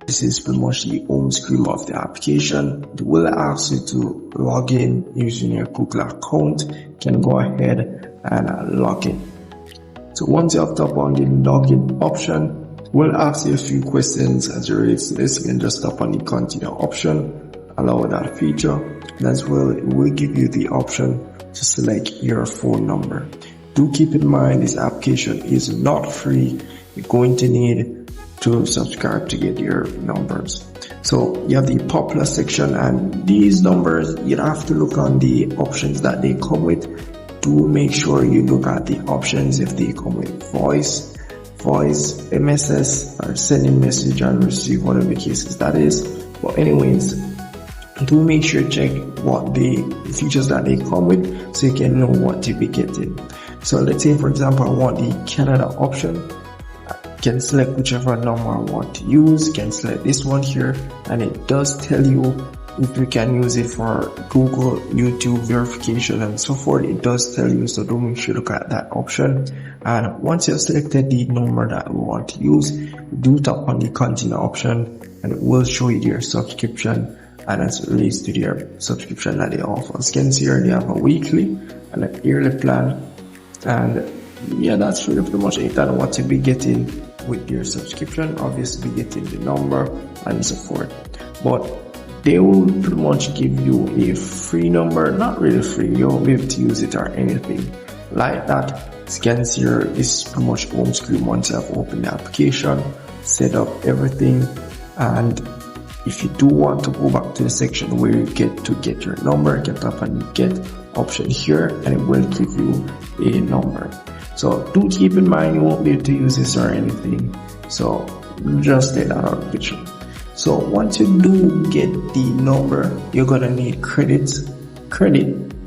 This is pretty much the home screen of the application. It will ask you to log in using your Google account. You can go ahead and log in. So once you have tapped on the login option, it will ask you a few questions as it relates to this. You can just tap on the continue option, allow that feature, and as well it will give you the option to select your phone number. Do keep in mind this application is not free. You're going to need to subscribe to get your numbers. So you have the popular section, and these numbers you have to look on the options that they come with. Do make sure you look at the options if they come with voice, MSS, or sending message and receive, whatever the cases that is. But anyways, do make sure to check what the features that they come with so you can know what to be getting. So let's say for example I want the Canada option. Can select whichever number I want to use, can select this one here, and it does tell you if you can use it for Google, YouTube verification and so forth. It does tell you, so do make sure to look at that option. And once you have selected the number that we want to use, do tap on the continue option and it will show you their subscription and as it relates to their subscription that they offer. As you can see here, they have a weekly and a yearly plan, and yeah, that's really pretty much it and what you'll be getting with your subscription. Obviously be getting the number and so forth, but they will pretty much give you a free number. Not really free, you won't be able to use it or anything like that. Scans here is pretty much home screen once you have opened the application, set up everything. And if you do want to go back to the section where you get to get your number, you can tap on the get option here and it will give you a number. So do keep in mind you won't be able to use this or anything, so just take that out of the picture. So once you do get the number, you're gonna need credit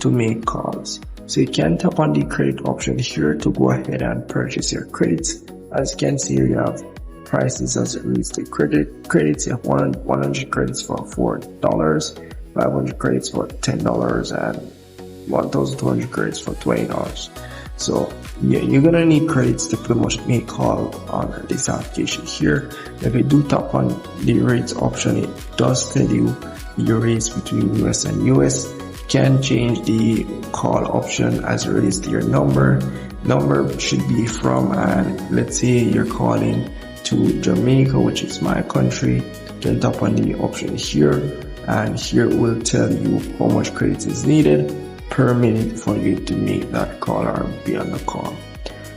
to make calls. So you can tap on the credit option here to go ahead and purchase your credits. As you can see here, you have prices as it relates to credits. You have 100 credits for $4, 500 credits for $10, and 1,200 credits for $20. So yeah, you're gonna need credits to pretty much make call on this application here. If you do tap on the rates option, it does tell you your rates between US and US. Can change the call option as it relates to your number. Number should be from, and let's say you're calling to Jamaica, which is my country. You can tap on the option here, and here it will tell you how much credits is needed per minute for you to make that call or be on the call.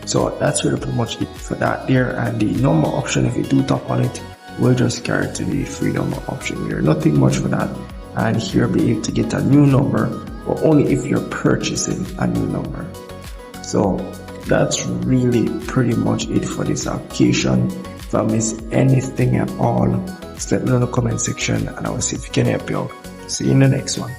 So that's really pretty much it for that there. And the number option, if you do tap on it, will just carry to the free number option here. Nothing much for that. And here be able to get a new number, but only if you're purchasing a new number. So that's really pretty much it for this application. If I miss anything at all, just let me know in the comment section and I will see if I can help you out. See you in the next one.